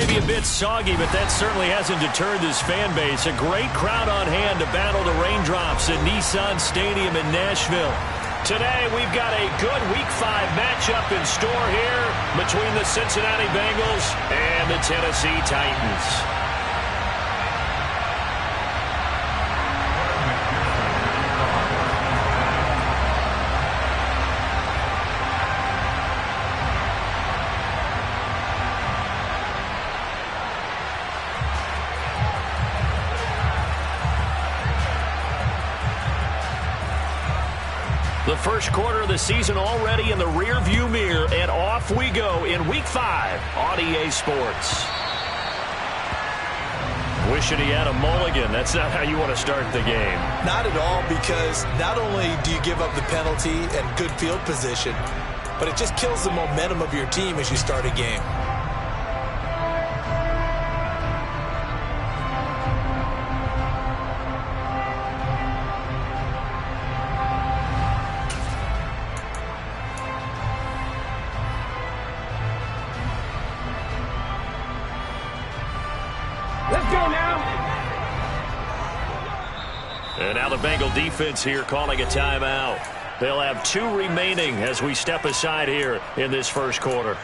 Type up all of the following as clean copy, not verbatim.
maybe a bit soggy, but that certainly hasn't deterred this fan base. A great crowd on hand to battle the raindrops at Nissan Stadium in Nashville. Today, we've got a good Week 5 matchup in store here between the Cincinnati Bengals and the Tennessee Titans. The first quarter of the season already in the rearview mirror, and off we go in Week 5 on EA Sports. Wishing he had a mulligan. That's not how you want to start the game. Not at all, because not only do you give up the penalty and good field position, but it just kills the momentum of your team as you start a game. And now the Bengal defense here calling a timeout. They'll have 2 remaining as we step aside here in this first quarter.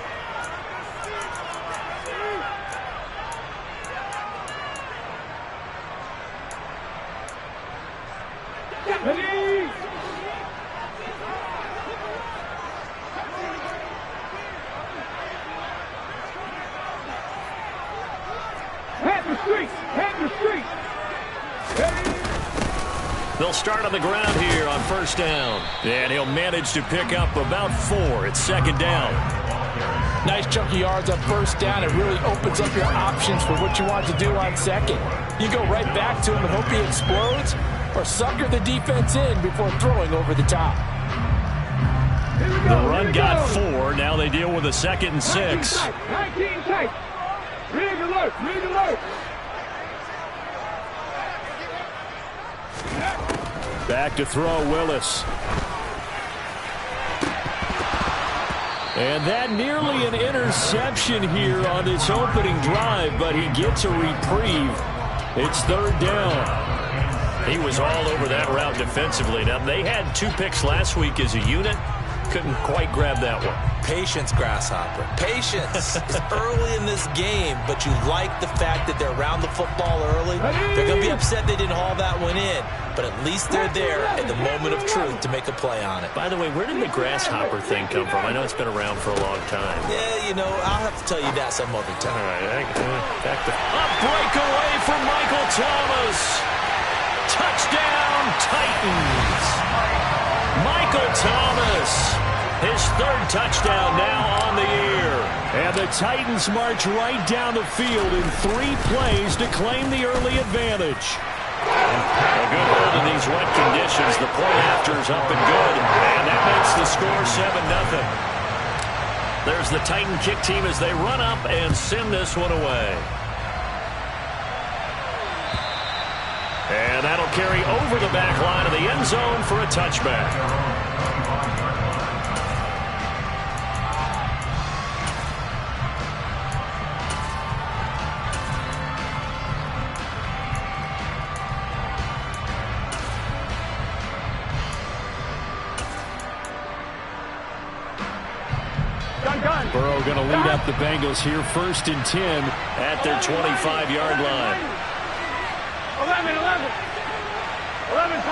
They'll start on the ground here on first down. And he'll manage to pick up about 4. It's second down. Nice chunky yards on first down. It really opens up your options for what you want to do on second. You go right back to him and hope he explodes, or sucker the defense in before throwing over the top. The run got 4. Now they deal with a 2nd and 6. 19 tight. Rig alert. Rig alert. Back to throw, Willis. And that nearly an interception here on this opening drive, but he gets a reprieve. It's third down. He was all over that route defensively. Now, they had 2 picks last week as a unit. Couldn't quite grab that one. Patience, Grasshopper. Patience. It's early in this game, but you like the fact that they're around the football early. They're going to be upset they didn't haul that one in, but at least they're there at the moment of truth to make a play on it. By the way, where did the Grasshopper thing come from? I know it's been around for a long time. Yeah, you know, I'll have to tell you that some other time. All right, back to a breakaway from Michael Thomas. Touchdown, Titans. Michael Thomas, his 3rd touchdown now on the year. And the Titans march right down the field in 3 plays to claim the early advantage. A good hold in these wet conditions. The play after is up and good. And that makes the score 7-0. There's the Titan kick team as they run up and send this one away. And that'll carry over the back line of the end zone for a touchback. Burrow going to lead up the Bengals here, 1st and 10 at their 25-yard line. 11 Thomas. 11.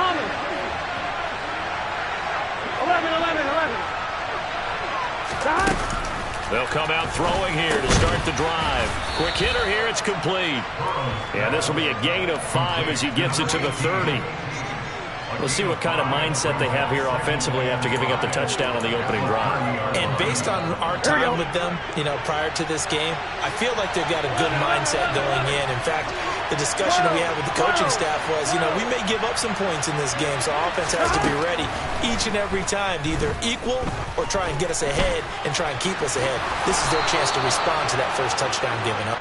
They'll come out throwing here to start the drive. Quick hitter here, it's complete. And this will be a gain of 5 as he gets it to the 30. We'll see what kind of mindset they have here offensively after giving up the touchdown on the opening drive. And based on our time with them, you know, prior to this game, I feel like they've got a good mindset going in. In fact, the discussion that we had with the coaching staff was, you know, we may give up some points in this game, so offense has to be ready each and every time to either equal or try and get us ahead and try and keep us ahead. This is their chance to respond to that first touchdown given up.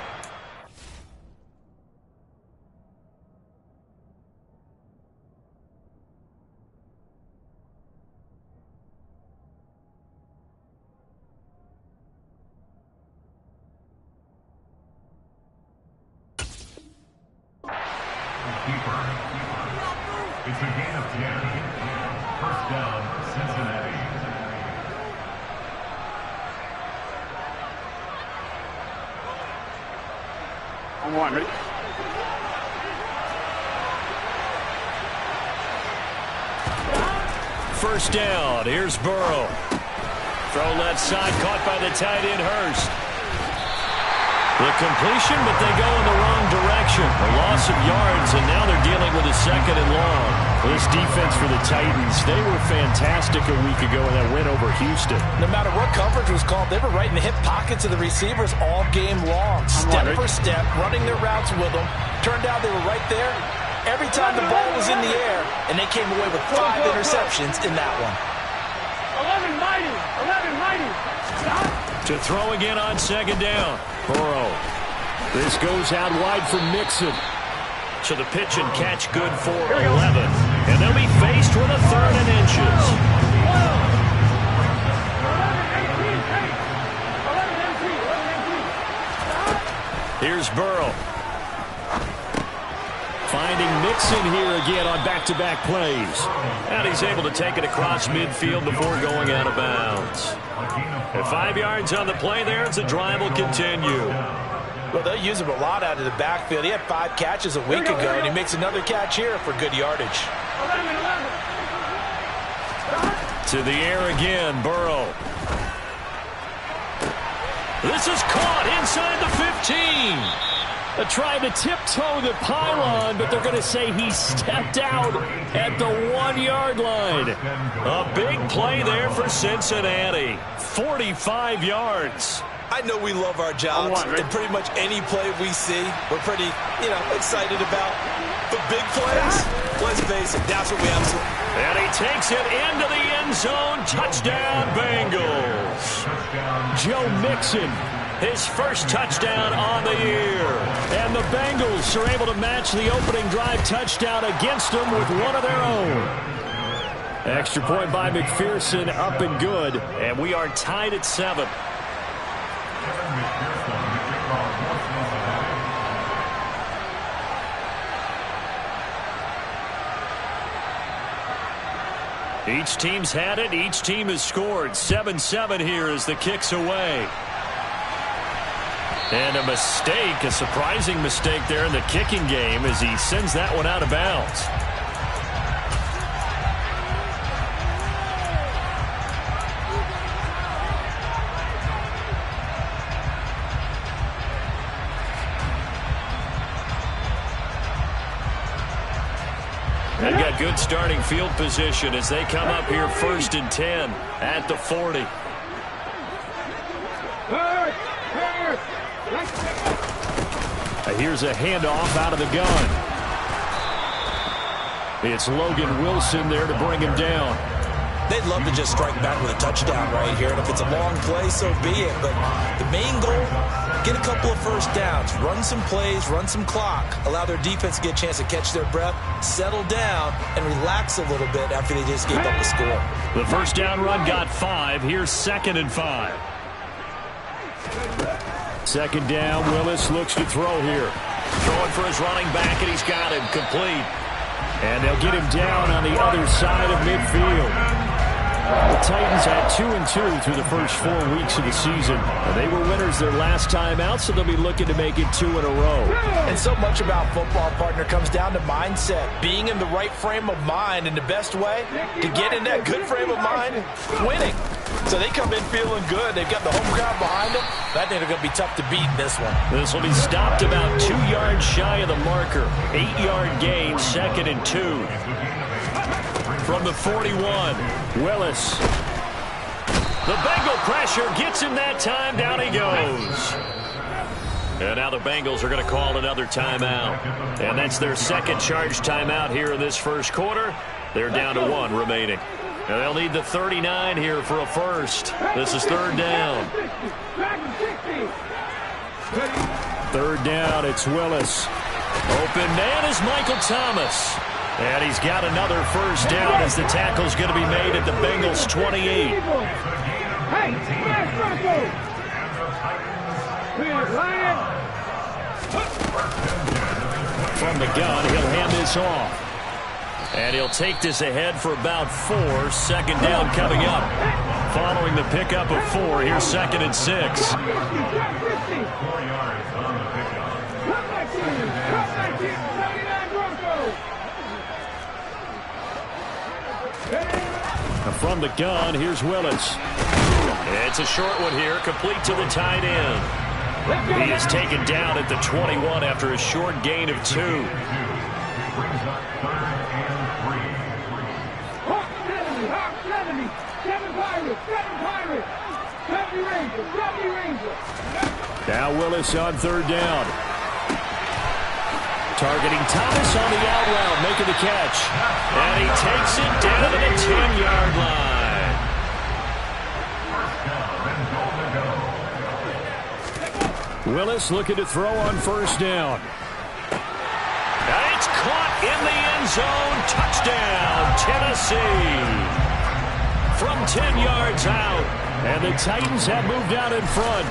It's a gain of 10. First down, Cincinnati. On one, ready? First down. Here's Burrow. Throw left side, caught by the tight end, Hurst. The completion, but they go in the wrong direction. A loss of yards, and now they're dealing with a second and long. This defense for the Titans, they were fantastic a week ago in that win over Houston. No matter what coverage was called, they were right in the hip pockets of the receivers all game long. Step for step, running their routes with them. Turned out they were right there every time the ball was in the air, and they came away with 5 interceptions in that one. 11 mighty. To throw again on second down. Burrow. This goes out wide for Mixon. So the pitch and catch good for 11. And they'll be faced with a 3rd and inches. Here's Burrow. Finding Mixon here again on back-to-back plays. And he's able to take it across midfield before going out of bounds. At 5 yards on the play there, the drive will continue. Well, they'll use him a lot out of the backfield. He had 5 catches a week ago, and he makes another catch here for good yardage. To the air again, Burrow. This is caught inside the 15. They're trying to tiptoe the pylon, but they're going to say he stepped out at the 1-yard line. A big play there for Cincinnati. 45 yards. I know we love our jobs, and pretty much any play we see, we're pretty, excited about. But big plays, let's face it, that's what we have to. And he takes it into the end zone. Touchdown, Bengals. Joe Mixon, his first touchdown on the year. And the Bengals are able to match the opening drive touchdown against them with one of their own. Extra point by McPherson, up and good. And we are tied at 7. Each team's had it. Each team has scored. 7-7 here as the kick's away. And a mistake, a surprising mistake there in the kicking game as he sends that one out of bounds. They've got good starting field position as they come up here 1st and 10 at the 40. Here's a handoff out of the gun. It's Logan Wilson there to bring him down. They'd love to just strike back with a touchdown right here, and if it's a long play, so be it. But the main goal, get a couple of first downs, run some plays, run some clock, allow their defense to get a chance to catch their breath, settle down, and relax a little bit after they just gave up the score. The first down run got 5. Here's 2nd and 5. 2nd down, Willis looks to throw here. Throwing for his running back, and he's got him complete. And they'll get him down on the other side of midfield. The Titans had 2-2 through the first 4 weeks of the season. They were winners their last time out, so they'll be looking to make it 2 in a row. And so much about football, partner, comes down to mindset. Being in the right frame of mind, and the best way to get in that good frame of mind, winning. So they come in feeling good. They've got the home crowd behind them. I think they're going to be tough to beat in this one. This will be stopped about 2 yards shy of the marker. 8-yard gain, 2nd and 2. From the 41, Willis. The Bengal pressure gets him that time. Down he goes. And now the Bengals are going to call another timeout. And that's their 2nd charge timeout here in this first quarter. They're down to 1 remaining. And they'll need the 39 here for a first. This is 3rd down. 3rd down, it's Willis. Open man is Michael Thomas. And he's got another first down as the tackle's going to be made at the Bengals 28. From the gun, he'll hand this off. And he'll take this ahead for about 4. Second down coming up. Following the pickup of 4, here's 2nd and 6. 4 yards on the pickup. From the gun, here's Willis. It's a short one here, complete to the tight end. He is taken down at the 21 after a short gain of 2. Brings up 3rd and 3. Now Willis on 3rd down. Targeting Thomas on the out route, making the catch. And he takes it down to the 10-yard line. Willis looking to throw on 1st down. And it's caught in the end zone. Touchdown, Tennessee. From 10 yards out. And the Titans have moved out in front.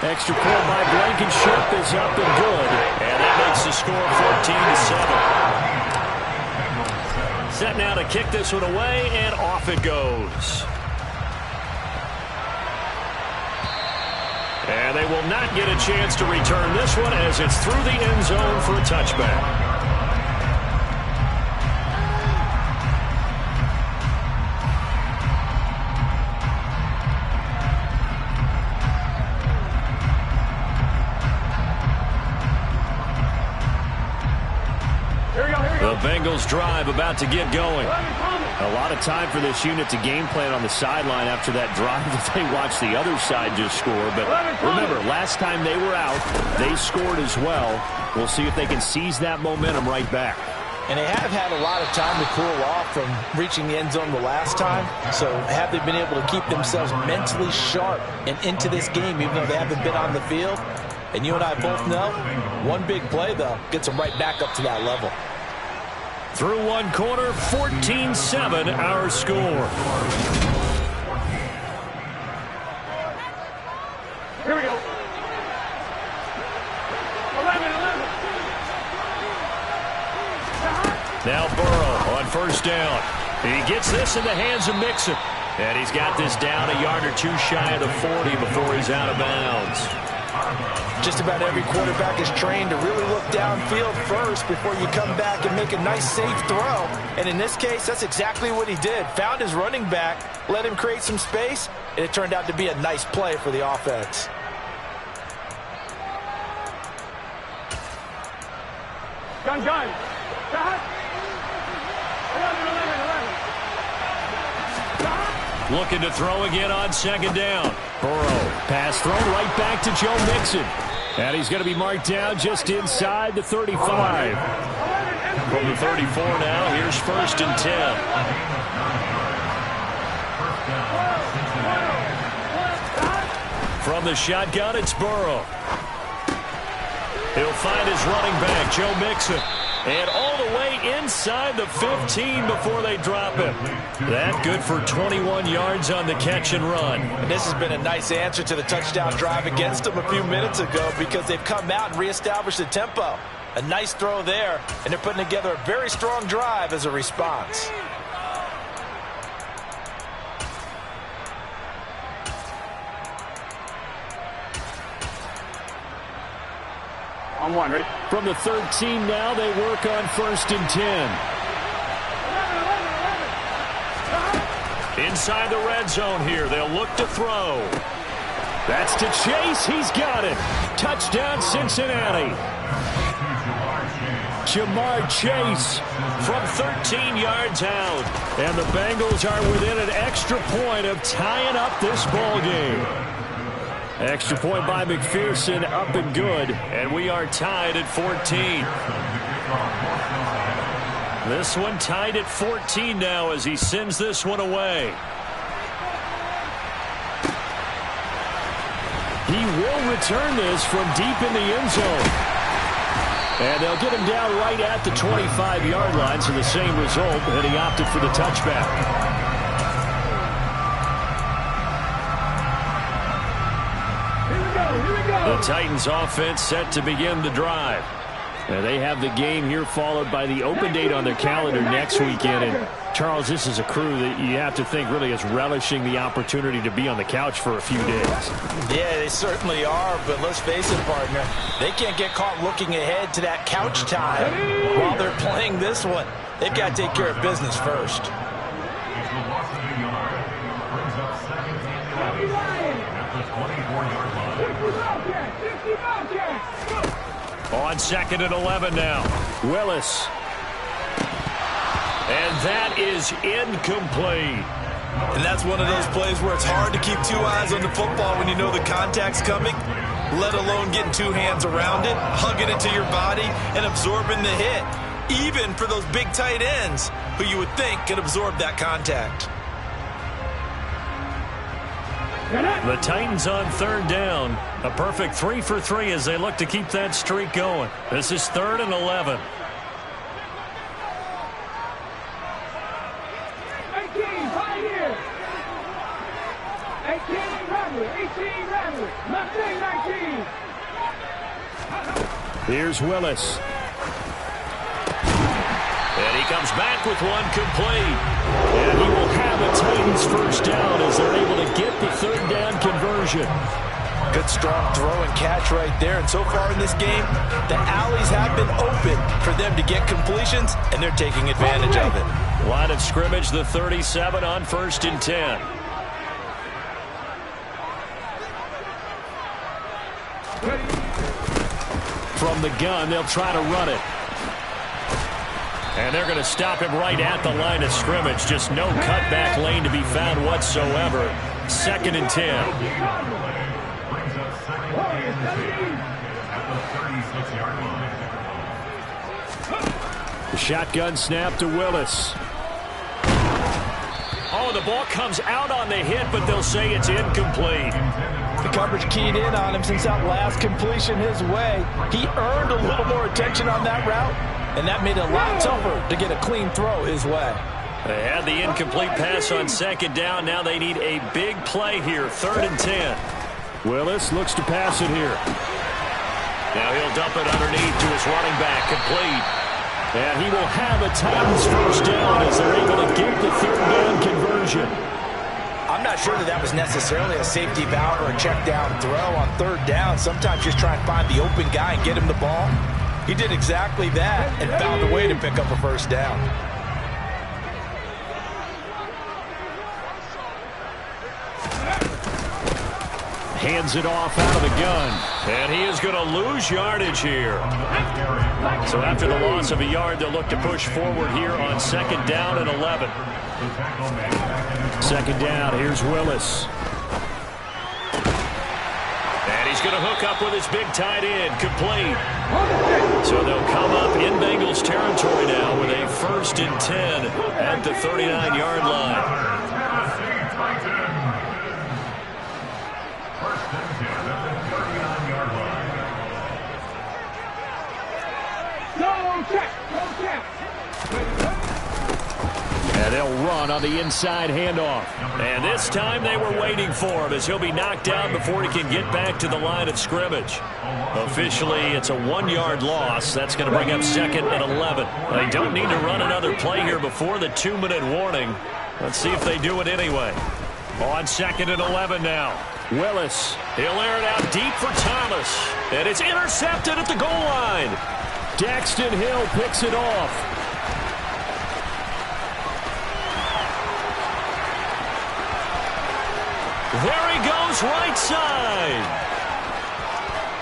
Extra point by Blankenship is up and good. And that makes the score 14-7. Set now to kick this one away, and off it goes. And they will not get a chance to return this one as it's through the end zone for a touchback. The Bengals drive about to get going. A lot of time for this unit to game plan on the sideline after that drive that they watched the other side just score. But remember, last time they were out, they scored as well. We'll see if they can seize that momentum right back. And they have had a lot of time to cool off from reaching the end zone the last time. So have they been able to keep themselves mentally sharp and into this game, even though they haven't been on the field? And you and I both know, one big play, though, gets them right back up to that level. Through one quarter, 14-7 our score. Here we go. 11. Now Burrow on 1st down. He gets this in the hands of Mixon. And he's got this down a yard or 2 shy of the 40 before he's out of bounds. Just about every quarterback is trained to really look downfield first before you come back and make a nice, safe throw. And in this case, that's exactly what he did. Found his running back, let him create some space, and it turned out to be a nice play for the offense. Gun. 11. Looking to throw again on 2nd down. Burrow, pass thrown right back to Joe Mixon. And he's going to be marked down just inside the 35. From the 34 now, here's 1st and 10. From the shotgun, it's Burrow. He'll find his running back, Joe Mixon. And all the way inside the 15 before they drop him. That good for 21 yards on the catch and run. And this has been a nice answer to the touchdown drive against them a few minutes ago because they've come out and reestablished the tempo. A nice throw there, and they're putting together a very strong drive as a response. On 1, ready? From the 13 now, they work on 1st and 10. Inside the red zone here, they'll look to throw. That's to Chase. He's got it. Touchdown, Cincinnati. Jamar Chase from 13 yards out. And the Bengals are within an extra point of tying up this ball game. Extra point by McPherson, up and good. And we are tied at 14. This one tied at 14 now as he sends this one away. He will return this from deep in the end zone. And they'll get him down right at the 25-yard line, so the same result, and he opted for the touchback. The Titans offense set to begin the drive. They have the game here followed by the open date on their calendar next weekend. And Charles, this is a crew that you have to think really is relishing the opportunity to be on the couch for a few days. Yeah, they certainly are, but let's face it, partner. They can't get caught looking ahead to that couch time while they're playing this one. They've got to take care of business first. On 2nd and 11 now. Willis. And that is incomplete. And that's one of those plays where it's hard to keep two eyes on the football when you know the contact's coming, let alone getting two hands around it, hugging it to your body, and absorbing the hit. Even for those big tight ends who you would think could absorb that contact. The Titans on 3rd down. A perfect 3 for 3 as they look to keep that streak going. This is 3rd and 11. 18, right here. 18, Rattler. 18, Rattler. Left leg, 19. Here's Willis. And he comes back with one complete. And he will have a Titans first down as they're able to get the 3rd down conversion. Good strong throw and catch right there. And so far in this game, the alleys have been open for them to get completions, and they're taking advantage of it. Line of scrimmage, the 37 on 1st and 10. From the gun, they'll try to run it. And they're going to stop him right at the line of scrimmage. Just no cutback lane to be found whatsoever. 2nd and 10. The shotgun snap to Willis. Oh, the ball comes out on the hit, but they'll say it's incomplete. The coverage keyed in on him since that last completion his way. He earned a little more attention on that route, and that made it a lot tougher to get a clean throw his way. They had the incomplete pass on 2nd down. Now they need a big play here, 3rd and 10. Willis looks to pass it here. Now he'll dump it underneath to his running back, complete. And he will have a Titans first down as they're able to get the 3rd down conversion. I'm not sure that was necessarily a safety valve or a check down throw on 3rd down. Sometimes just try and find the open guy and get him the ball. He did exactly that and found a way to pick up a first down. Hands it off out of the gun. And he is going to lose yardage here. So after the loss of a yard, they'll look to push forward here on 2nd down and 11. 2nd down, here's Willis. And he's going to hook up with his big tight end, complete. So they'll come up in Bengals territory now with a 1st and 10 at the 39-yard line. And they'll run on the inside handoff. And this time they were waiting for him as he'll be knocked down before he can get back to the line of scrimmage. Officially, it's a 1-yard loss. That's going to bring up 2nd and 11. They don't need to run another play here before the 2-minute warning. Let's see if they do it anyway. On 2nd and 11 now. Willis, he'll air it out deep for Thomas. And it's intercepted at the goal line. Daxton Hill picks it off. There he goes, right side.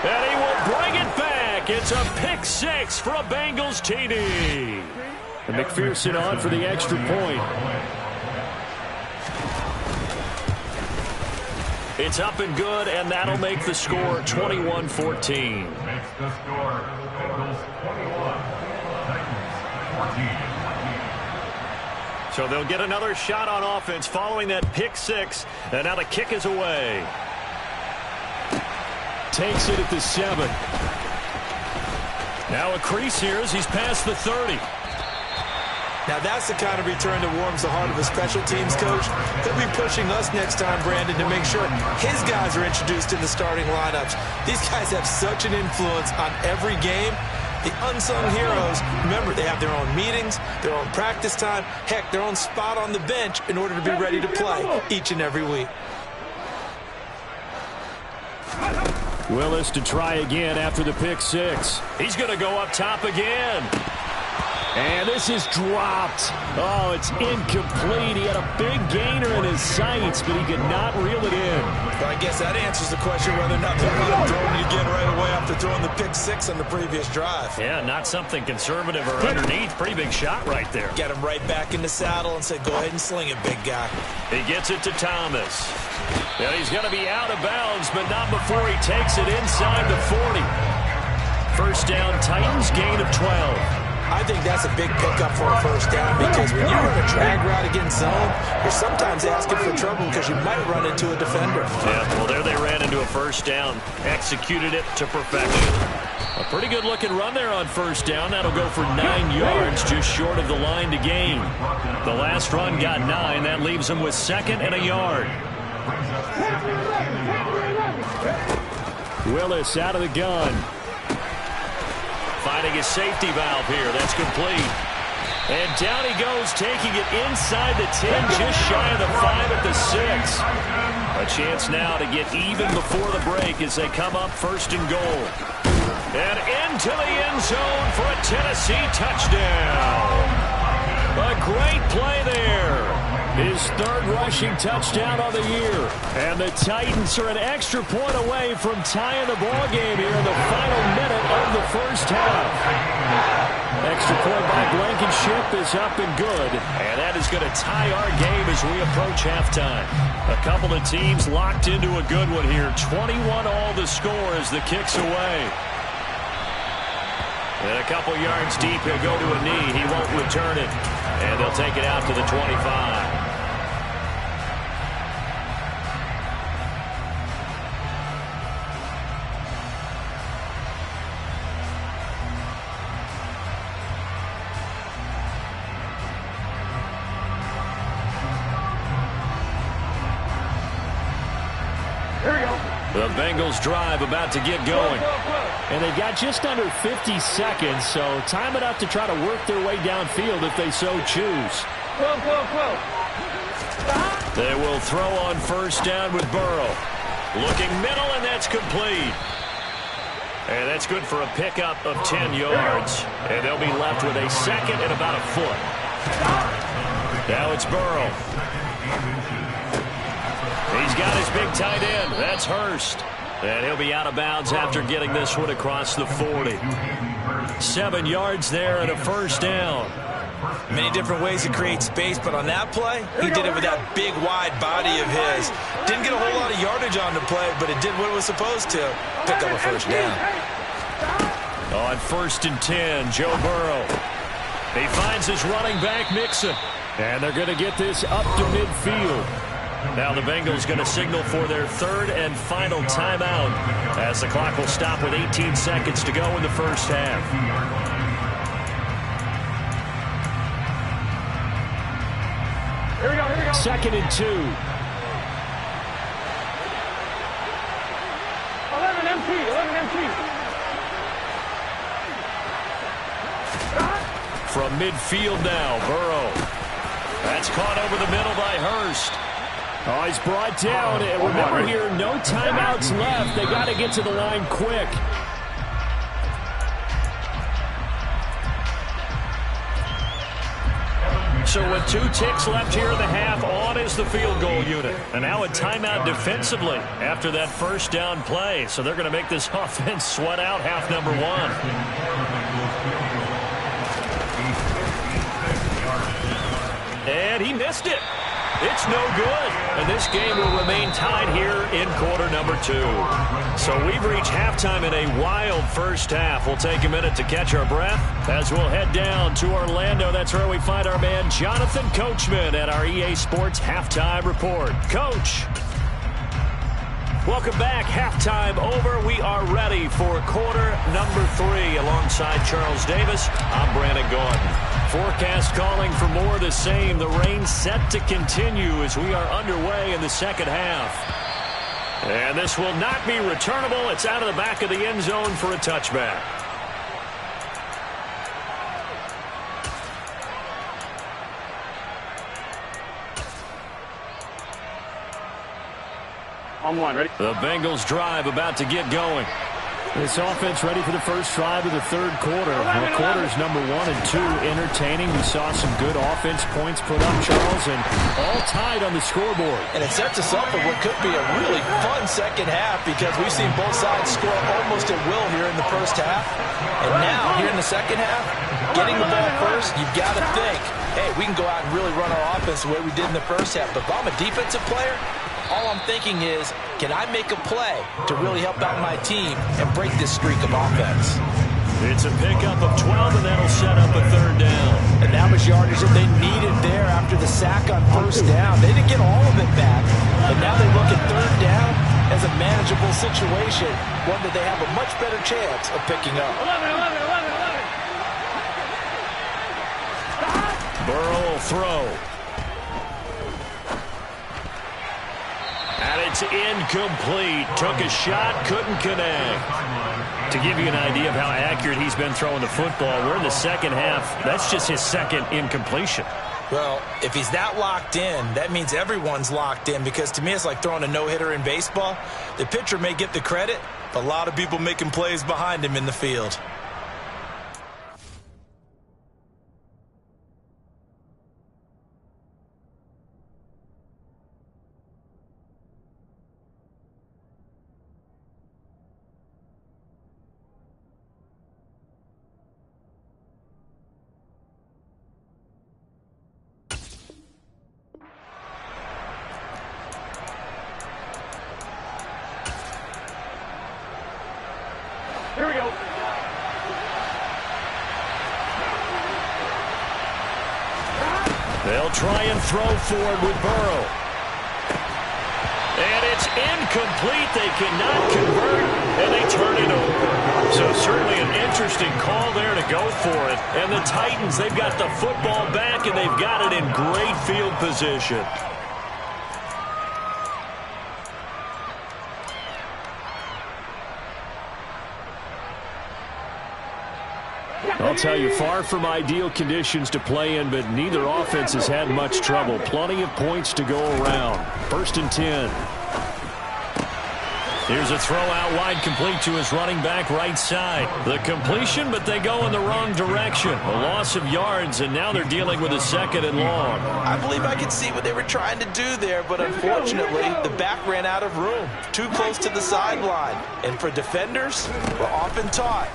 And he will bring it back. It's a pick 6 for a Bengals TD. And McPherson on for the extra point. It's up and good, and that'll make the score 21-14. Makes the score Bengals 21, Titans 14. So they'll get another shot on offense following that pick 6. And now the kick is away. Takes it at the 7. Now a crease here as he's past the 30. Now that's the kind of return that warms the heart of a special teams coach. He'll be pushing us next time, Brandon, to make sure his guys are introduced in the starting lineups. These guys have such an influence on every game. The unsung heroes, remember, they have their own meetings, their own practice time, heck, their own spot on the bench in order to be ready to play each and every week. Willis to try again after the pick six. He's going to go up top again. And this is dropped. Oh, it's incomplete. He had a big gainer in his sights, but he could not reel it in. Well, I guess that answers the question whether or not they'll be throwing it again right away after throwing the pick six on the previous drive. Yeah, not something conservative or underneath. Pretty big shot right there. Get him right back in the saddle and say, go ahead and sling it, big guy. He gets it to Thomas. And he's going to be out of bounds, but not before he takes it inside the 40. First down, Titans, gain of 12. I think that's a big pickup for a first down because when you run a drag route against zone, you're sometimes asking for trouble because you might run into a defender. Yeah, well, there they ran into a first down. Executed it to perfection. A pretty good-looking run there on first down. That'll go for 9 yards, just short of the line to gain. The last run got 9. That leaves him with 2nd and a yard. Willis out of the gun. Finding his safety valve here. That's complete. And down he goes, taking it inside the 10, just shy of the 5 at the 6. A chance now to get even before the break as they come up 1st and goal. And into the end zone for a Tennessee touchdown. A great play there. His 3rd rushing touchdown of the year. And the Titans are an extra point away from tying the ball game here in the final minute of the first half. Extra point by Blankenship is up and good. And that is going to tie our game as we approach halftime. A couple of teams locked into a good one here. 21 all the score as the kick's away. And a couple yards deep, he'll go to a knee. He won't return it. And they'll take it out to the 25. The Bengals drive about to get going. And they've got just under 50 seconds, so time enough to try to work their way downfield if they so choose. They will throw on first down with Burrow. Looking middle, and that's complete. And that's good for a pickup of 10 yards. And they'll be left with a 2nd and about a foot. Now it's Burrow. He's got his big tight end. That's Hurst. And he'll be out of bounds after getting this one across the 40. 7 yards there and a first down. Many different ways to create space, but on that play, he did it with that big, wide body of his. Didn't get a whole lot of yardage on the play, but it did what it was supposed to. Pick up a first down. On 1st and 10, Joe Burrow. He finds his running back, Mixon. And they're going to get this up to midfield. Now the Bengals going to signal for their 3rd and final timeout as the clock will stop with 18 seconds to go in the first half. Here we go. 2nd and 2. 11 empty. From midfield now, Burrow. That's caught over the middle by Hurst. Oh, he's brought down. And remember here, no timeouts left. They got to get to the line quick. So with 2 ticks left here in the half, on is the field goal unit. And now a timeout defensively after that first down play. So they're going to make this offense sweat out half number 1. And he missed it. It's no good. And this game will remain tied here in quarter number 2. So we've reached halftime in a wild first half. We'll take a minute to catch our breath as we'll head down to Orlando. That's where we find our man Jonathan Coachman at our EA Sports Halftime Report. Coach. Welcome back. Halftime over. We are ready for quarter number 3 alongside Charles Davis. I'm Brandon Gordon. Forecast calling for more of the same. The rain set to continue as we are underway in the second half. And this will not be returnable. It's out of the back of the end zone for a touchback. On one, ready? The Bengals drive about to get going. This offense ready for the first drive of the third quarter. Well, quarters number 1 and 2 entertaining. We saw some good offense points put up, Charles, and all tied on the scoreboard. And it sets us up for what could be a really fun second half because we've seen both sides score almost at will here in the first half. And now, here in the second half, getting the ball first, you've got to think, hey, we can go out and really run our offense the way we did in the first half. But if I'm a defensive player, all I'm thinking is, can I make a play to really help out my team and break this streak of offense? It's a pickup of 12, and that'll set up a third down. And that was yardage that they needed there after the sack on first down. They didn't get all of it back, but now they look at third down as a manageable situation, one that they have a much better chance of picking up. 11. Burrow will throw. And it's incomplete. Took a shot, couldn't connect. To give you an idea of how accurate he's been throwing the football, we're in the second half. That's just his second incompletion. Well, if he's that locked in, that means everyone's locked in because to me it's like throwing a no-hitter in baseball. The pitcher may get the credit, but a lot of people making plays behind him in the field. Here we go. They'll try and throw forward with Burrow. And it's incomplete. They cannot convert, and they turn it over. So certainly an interesting call there to go for it. And the Titans, they've got the football back, and they've got it in great field position. I'll tell you, far from ideal conditions to play in, but neither offense has had much trouble. Plenty of points to go around. 1st and 10. Here's a throw out wide, complete to his running back right side. The completion, but they go in the wrong direction. A loss of yards, and now they're dealing with a 2nd and long. I believe I could see what they were trying to do there, but unfortunately, the back ran out of room. Too close to the sideline. And for defenders, we're often taught,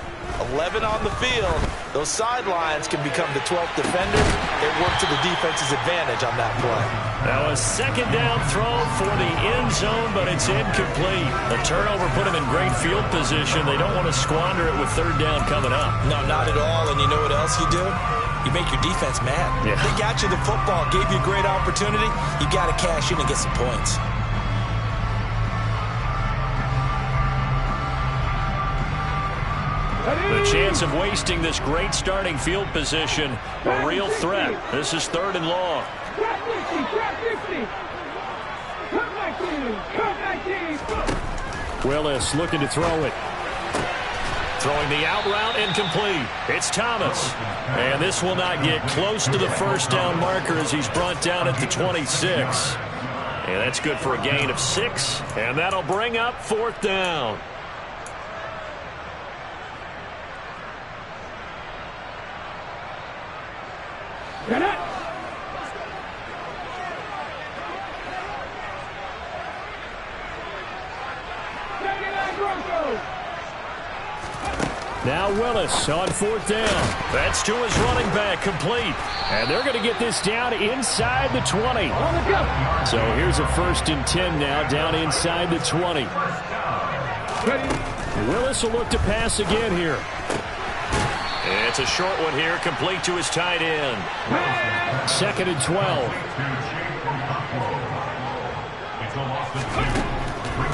11 on the field, those sidelines can become the 12th defender. It worked to the defense's advantage on that play. Now a 2nd down throw for the end zone, but it's incomplete. The turnover put them in great field position. They don't want to squander it with 3rd down coming up. No, not at all. And you know what else you do? You make your defense mad. Yeah. They got you the football, gave you a great opportunity. You got to cash in and get some points. The chance of wasting this great starting field position, a real threat. This is 3rd and long. Trap 50, trap 50. Cut back in. Willis looking to throw it. Throwing the out route, incomplete. It's Thomas. And this will not get close to the 1st down marker as he's brought down at the 26. And that's good for a gain of 6. And that'll bring up 4th down. Get it. Now Willis on 4th down. That's to his running back, complete. And they're going to get this down inside the 20. So here's a 1st and 10 now, down inside the 20. Willis will look to pass again here. It's a short one here, complete to his tight end. 2nd and 12.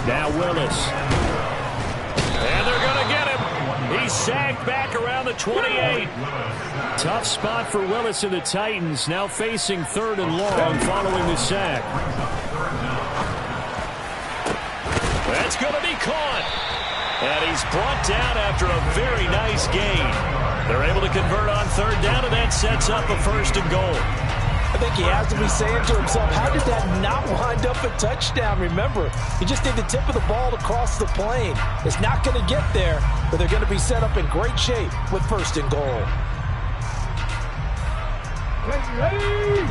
Now Willis. And they're going to get him. He's sacked back around the 28. Tough spot for Willis and the Titans, now facing 3rd and long following the sack. That's going to be caught. And he's brought down after a very nice gain. They're able to convert on 3rd down, and that sets up a 1st and goal. I think he has to be saying to himself, how did that not wind up a touchdown? Remember, he just need the tip of the ball to cross the plane. It's not going to get there, but they're going to be set up in great shape with 1st and goal. Ready?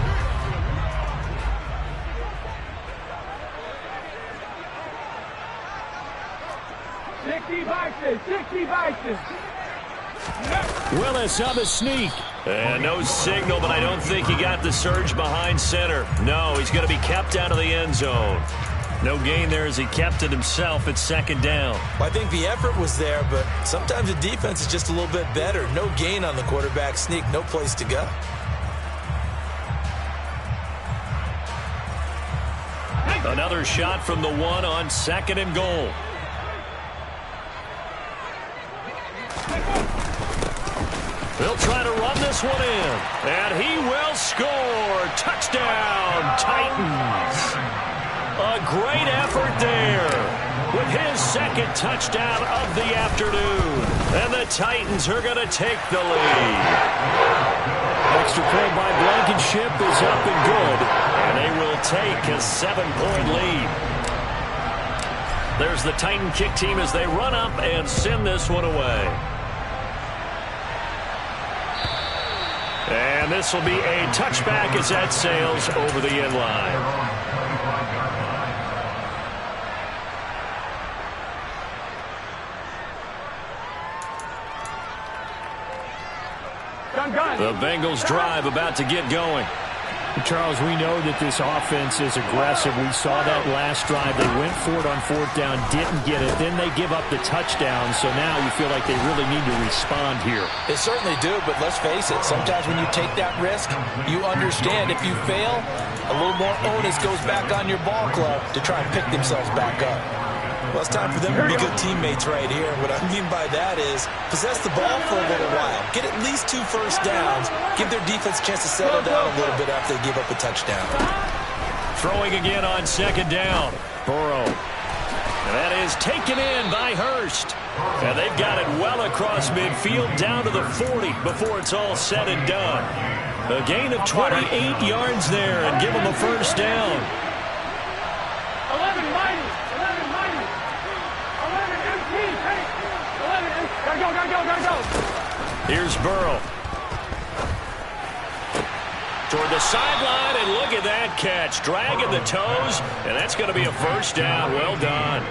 60 boxes, 60 boxes. Willis on the sneak. And no signal, but I don't think he got the surge behind center. No, he's going to be kept out of the end zone. No gain there as he kept it himself at 2nd down. I think the effort was there, but sometimes the defense is just a little bit better. No gain on the quarterback sneak, no place to go. Another shot from the 1 on 2nd and goal. He'll try to run this one in, and he will score. Touchdown, Titans. A great effort there with his 2nd touchdown of the afternoon. And the Titans are going to take the lead. Extra point by Blankenship is up and good, and they will take a 7-point lead. There's the Titan kick team as they run up and send this one away. And this will be a touchback as that sails over the end line. The Bengals drive about to get going. Charles, we know that this offense is aggressive. We saw that last drive. They went for it on 4th down, didn't get it. Then they give up the touchdown. So now you feel like they really need to respond here. They certainly do, but let's face it. Sometimes when you take that risk, you understand if you fail, a little more onus goes back on your ball club to try and pick themselves back up. Well, it's time for them to be good teammates right here. What I mean by that is possess the ball for a little while. Get at least 2 first downs. Give their defense a chance to settle down a little bit after they give up a touchdown. Throwing again on 2nd down. Burrow. And that is taken in by Hurst. And they've got it well across midfield down to the 40 before it's all said and done. A gain of 28 yards there and give them a first down. 11 minus. 11 minus. 11 empty. Hey. 11 empty. Gotta go. Here's Burrow. Toward the sideline, and look at that catch. Dragging the toes, and that's going to be a first down. Well done.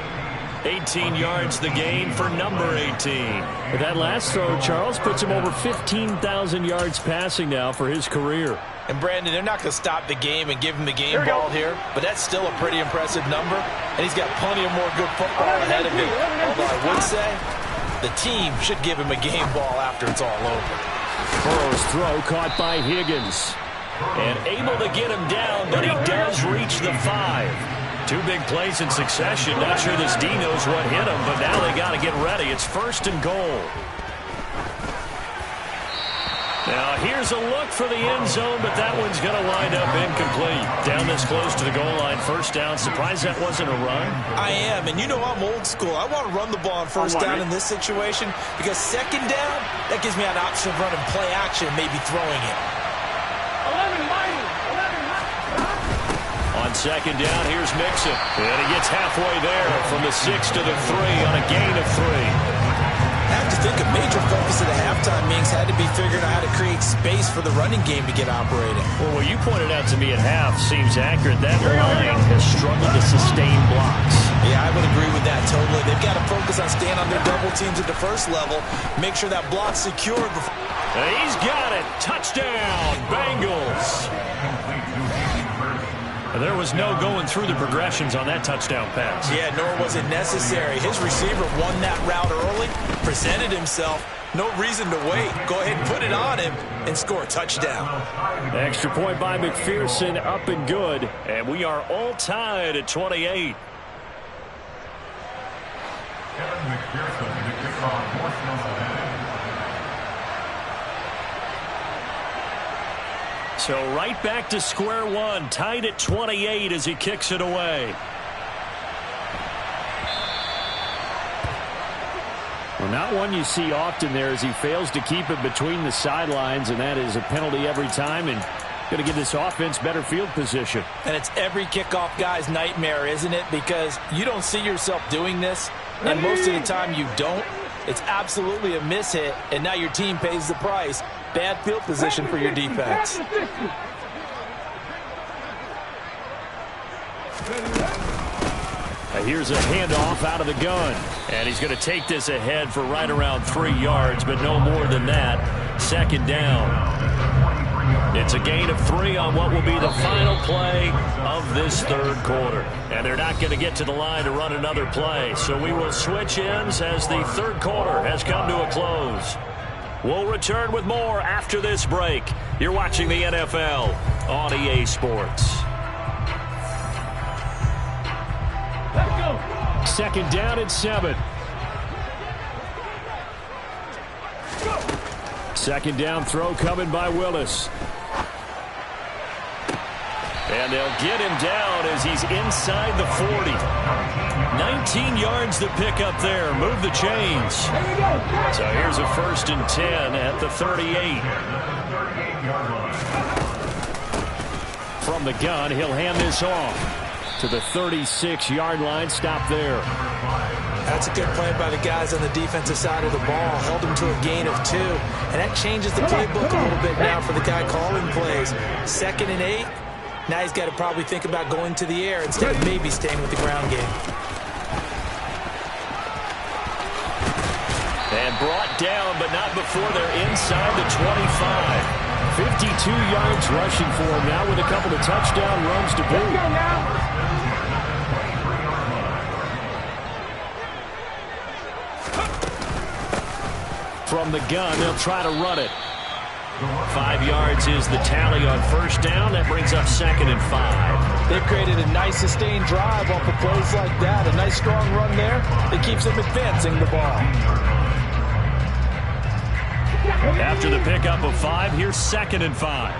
18 yards the gain for number 18. But that last throw, Charles, puts him over 15,000 yards passing now for his career. And, Brandon, they're not going to stop the game and give him the game ball here, but that's still a pretty impressive number, and he's got plenty of more good football ahead of him. Although I would say the team should give him a game ball after it's all over. Burrow's throw caught by Higgins. And able to get him down, but he does reach the 5. 2 big plays in succession. Not sure this D knows what hit him, but now they got to get ready. It's 1st and goal. Now here's a look for the end zone, but that one's going to wind up incomplete. Down this close to the goal line, first down. Surprised that wasn't a run? I am, and you know I'm old school. I want to run the ball on first down in this situation because 2nd down, that gives me an option of running play action, maybe throwing it. 11 minus. 11 minus. On 2nd down, here's Mixon. And he gets halfway there from the 6 to the 3 on a gain of 3. I have to think a major focus of the halftime meetings had to be figuring out how to create space for the running game to get operating. Well, what you pointed out to me at half seems accurate. That line has struggled to sustain blocks. Yeah, I would agree with that totally. They've got to focus on staying on their double teams at the first level, make sure that block's secured before. And he's got it. Touchdown, Bengals. There was no going through the progressions on that touchdown pass. Yeah, nor was it necessary. His receiver won that route early, presented himself. No reason to wait. Go ahead and put it on him and score a touchdown. Extra point by McPherson, up and good. And we are all tied at 28. Kevin McPherson, the kickoff, force number 10. So right back to square one, tied at 28 as he kicks it away. Well, not one you see often there as he fails to keep it between the sidelines, and that is a penalty every time. And Going to give this offense better field position. And it's every kickoff guy's nightmare, isn't it? Because you don't see yourself doing this, and most of the time you don't. It's absolutely a mishit, and now your team pays the price. Bad field position for your defense. Here's a handoff out of the gun. And he's going to take this ahead for right around 3 yards, but no more than that. Second down. It's a gain of 3 on what will be the final play of this third quarter. And they're not going to get to the line to run another play. So we will switch ends as the third quarter has come to a close. We'll return with more after this break. You're watching the NFL on EA Sports. Let's go. Second down and 7. Second down throw coming by Willis. And they'll get him down as he's inside the 40. 19 yards to pick up there. Move the chains. So here's a 1st and 10 at the 38. From the gun, he'll hand this off to the 36-yard line. Stop there. That's a good play by the guys on the defensive side of the ball. Held them to a gain of 2. And that changes the playbook a little bit now for the guy calling plays. 2nd and 8. Now he's got to probably think about going to the air instead of maybe staying with the ground game. And brought down, but not before they're inside the 25. 52 yards rushing for him now with a couple of touchdown runs to boot. From the gun, they'll try to run it. 5 yards is the tally on 1st down. That brings up 2nd and 5. They've created a nice sustained drive off of plays like that. A nice strong run there that keeps them advancing the ball. After the pickup of 5, here's 2nd and 5.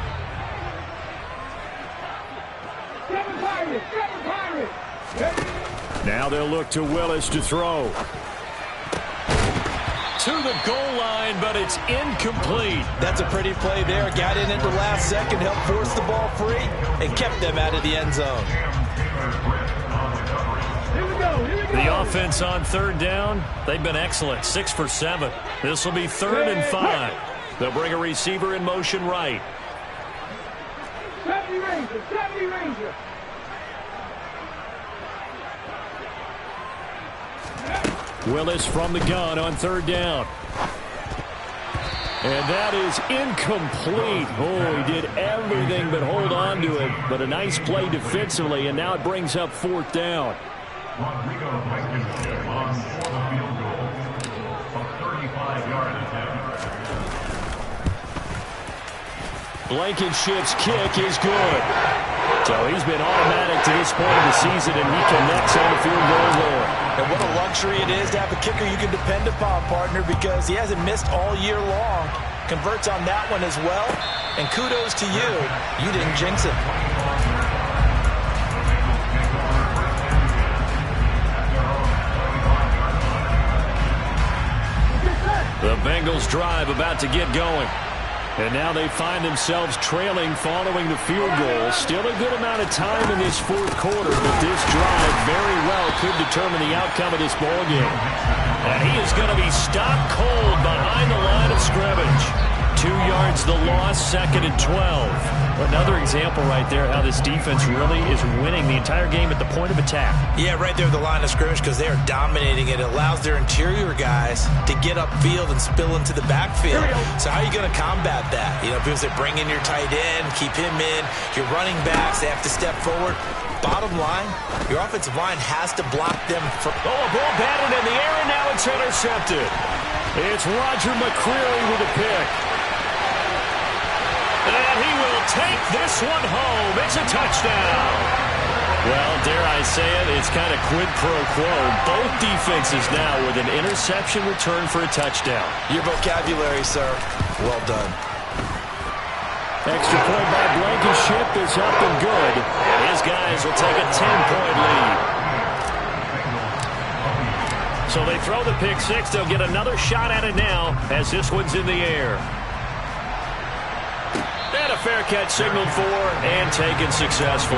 Now they'll look to Willis to throw. To the goal line, but it's incomplete. That's a pretty play there. Got in at the last second, helped force the ball free, and kept them out of the end zone. The offense on 3rd down, they've been excellent. 6 for 7. This will be 3rd and 5. They'll bring a receiver in motion right. 70 Ranger. Willis from the gun on 3rd down. And that is incomplete. Oh, he did everything but hold on to it. But a nice play defensively, and now it brings up 4th down. Blankenship's kick is good. So he's been automatic to this point of the season, and he connects on the field goal there. And what a luxury it is to have a kicker you can depend upon, partner, because he hasn't missed all year long. Converts on that one as well. And kudos to you. You didn't jinx it. The Bengals drive about to get going. And now they find themselves trailing following the field goal. Still a good amount of time in this 4th quarter, but this drive very well could determine the outcome of this ballgame. And he is going to be stopped cold behind the line of scrimmage. 2 yards the loss, 2nd and 12. Another example right there how this defense really is winning the entire game at the point of attack. Yeah, right there at the line of scrimmage because they are dominating it. It allows their interior guys to get upfield and spill into the backfield. So how are you going to combat that? You know, because they bring in your tight end, keep him in. Your running backs, they have to step forward. Bottom line, your offensive line has to block them. A ball batted in the air, and now it's intercepted. It's Roger McCreary with a pick. And he will take this one home. It's a touchdown. Well, dare I say it, it's kind of quid pro quo. Both defenses now with an interception return for a touchdown. Your vocabulary, sir. Well done. Extra point by Blankenship is up and good. And his guys will take a 10-point lead. So they throw the pick six. They'll get another shot at it now as this one's in the air. And a fair catch signaled for and taken successfully.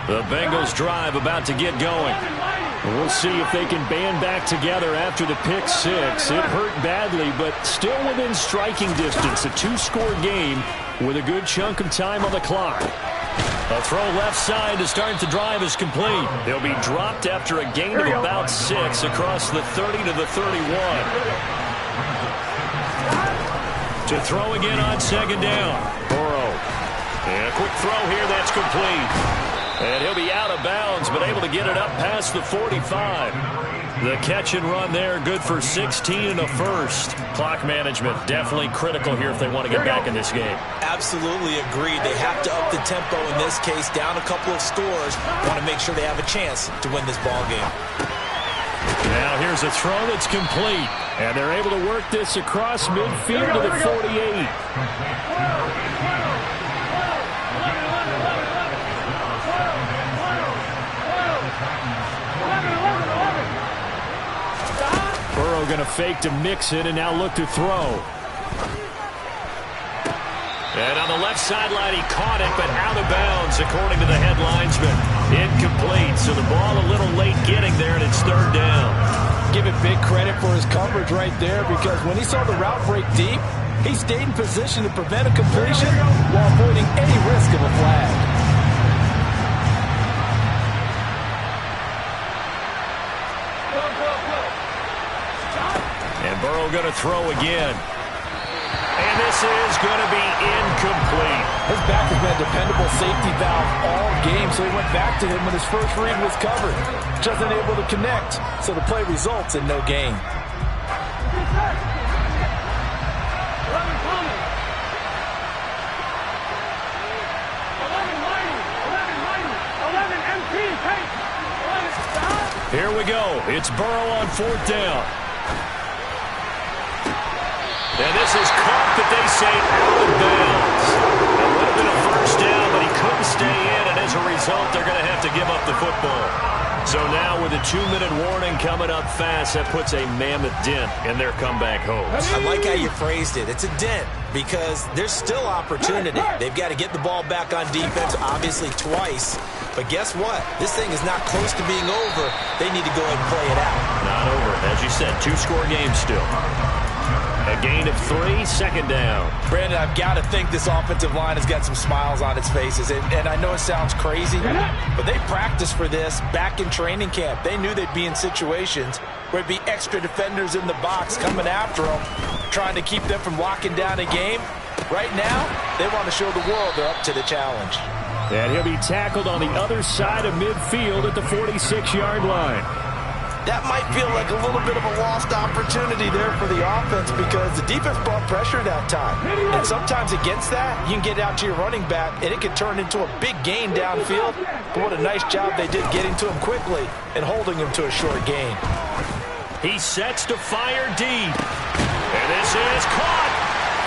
The Bengals drive about to get going. We'll see if they can band back together after the pick six. It hurt badly, but still within striking distance. A two-score game with a good chunk of time on the clock. A throw left side to start the drive is complete. They'll be dropped after a gain of about 6 across the 30 to the 31. To throw again on second down. Burrow. And a quick throw here that's complete. And he'll be out of bounds, but able to get it up past the 45. The catch and run there, good for 16 and a first. Clock management definitely critical here if they want to get back in this game. Absolutely agreed. They have to up the tempo in this case, down a couple of scores. Want to make sure they have a chance to win this ball game. Now here's a throw that's complete. And they're able to work this across midfield to the 48. Burrow going to fake to mix it and now look to throw. And on the left sideline, he caught it, but out of bounds, according to the head linesman. Incomplete, so the ball a little late getting there, and it's third down. Give it big credit for his coverage right there, because when he saw the route break deep, he stayed in position to prevent a completion while avoiding any risk of a flag. Burrow going to throw again. And this is going to be incomplete. His back has been a dependable safety valve all game, so he went back to him when his first read was covered. Just unable to connect, so the play results in no gain. Here we go. It's Burrow on fourth down. And this is caught, but they say out of bounds. It would have been a first down, but he couldn't stay in, and as a result, they're going to have to give up the football. So now with a 2-minute warning coming up fast, that puts a mammoth dent in their comeback hopes. I like how you phrased it. It's a dent because there's still opportunity. They've got to get the ball back on defense, obviously twice. But guess what? This thing is not close to being over. They need to go ahead and play it out. Not over. As you said, 2-score game still. A gain of 3, second down. Brandon, I've got to think this offensive line has got some smiles on its faces. And I know it sounds crazy, but they practiced for this back in training camp. They knew they'd be in situations where it'd be extra defenders in the box coming after them, trying to keep them from locking down a game. Right now, they want to show the world they're up to the challenge. And he'll be tackled on the other side of midfield at the 46-yard line. That might feel like a little bit of a lost opportunity there for the offense because the defense brought pressure that time. And sometimes against that, you can get out to your running back, and it can turn into a big gain downfield. But what a nice job they did getting to him quickly and holding him to a short gain. He sets to fire deep. And this is caught.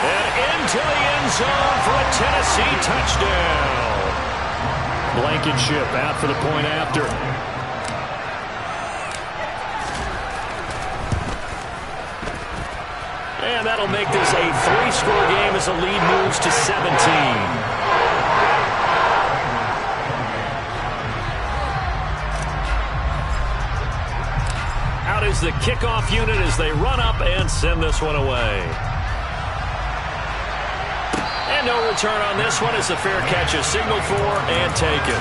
And into the end zone for a Tennessee touchdown. Blankenship out for the point after. And that'll make this a 3-score game as the lead moves to 17. Out is the kickoff unit as they run up and send this one away. And no return on this one as the fair catch is signaled for and taken.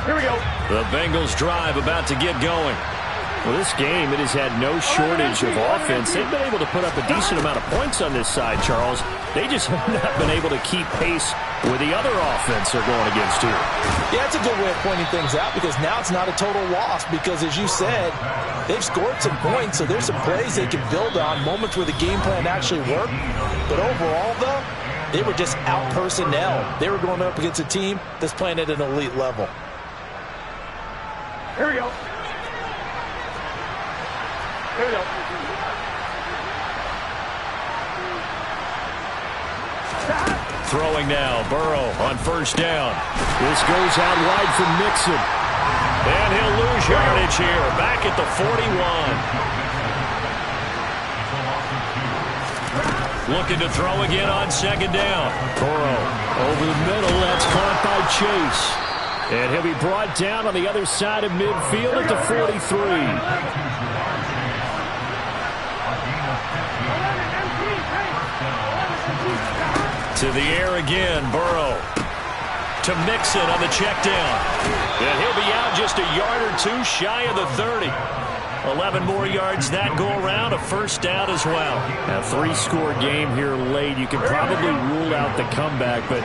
Here we go. The Bengals drive about to get going. Well, this game, it has had no shortage of offense. They've been able to put up a decent amount of points on this side, Charles. They just have not been able to keep pace with the other offense they're going against here. Yeah, it's a good way of pointing things out because now it's not a total loss because, as you said, they've scored some points, so there's some plays they can build on, moments where the game plan actually worked. But overall, though, they were just out-personnel. They were going up against a team that's playing at an elite level. Here we go. Here we go. Throwing now, Burrow on first down. This goes out wide for Mixon. And he'll lose yardage here, back at the 41. Looking to throw again on second down. Burrow over the middle. That's caught by Chase. And he'll be brought down on the other side of midfield at the 43. To the air again, Burrow. To Mixon on the check down. And he'll be out just a yard or two shy of the 30. 11 more yards that go around, a first down as well. A 3-score game here late. You can probably rule out the comeback, but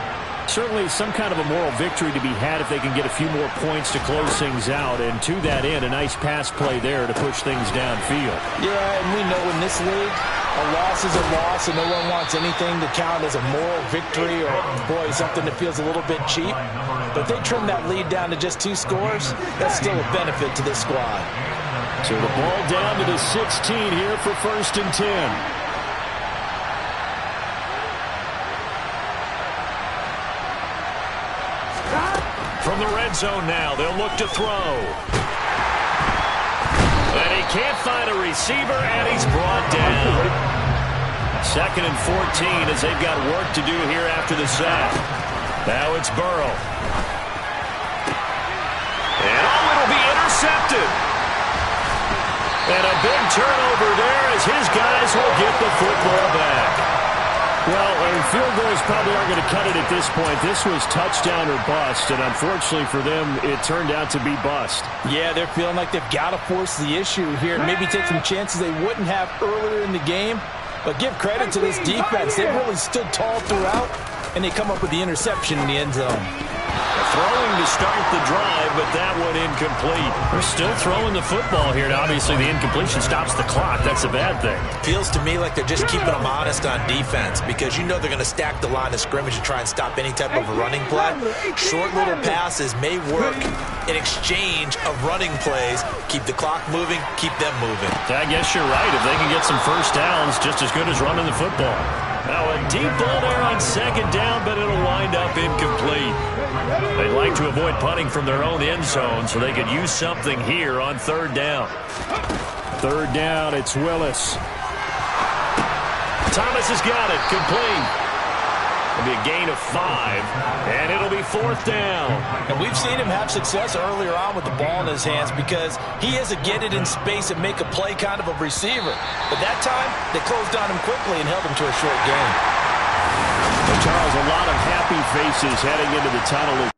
certainly some kind of a moral victory to be had if they can get a few more points to close things out. And to that end, a nice pass play there to push things downfield. Yeah, and we know in this league, a loss is a loss, and no one wants anything to count as a moral victory or, boy, something that feels a little bit cheap. But if they trim that lead down to just 2 scores, that's still a benefit to this squad. So the ball down to the 16 here for 1st and 10. From the red zone now, they'll look to throw. And he can't find a receiver, and he's brought down. 2nd and 14 as they've got work to do here after the sack. Now it's Burrow. And it'll be intercepted. And a big turnover there as his guys will get the football back. Well, field goals probably aren't going to cut it at this point. This was touchdown or bust, and unfortunately for them, it turned out to be bust. Yeah, they're feeling like they've got to force the issue here, maybe take some chances they wouldn't have earlier in the game. But give credit to this defense. They've really stood tall throughout, and they come up with the interception in the end zone. Throwing to start the drive, but that one incomplete. They're still throwing the football here, and obviously the incompletion stops the clock. That's a bad thing. Feels to me like they're just keeping them honest on defense because you know they're going to stack the line of scrimmage and try and stop any type of a running play. Short little passes may work in exchange of running plays. Keep the clock moving, keep them moving. I guess you're right. If they can get some first downs, just as good as running the football. Now a deep ball there on second down, but it'll wind up incomplete. They'd like to avoid punting from their own end zone so they could use something here on 3rd down. 3rd down, it's Willis. Thomas has got it, complete. It'll be a gain of 5, and it'll be 4th down. And we've seen him have success earlier on with the ball in his hands because he is a get it in space and make a play kind of a receiver. But that time, they closed on him quickly and held him to a short gain. Well, Charles, a lot of happy faces heading into the tunnel.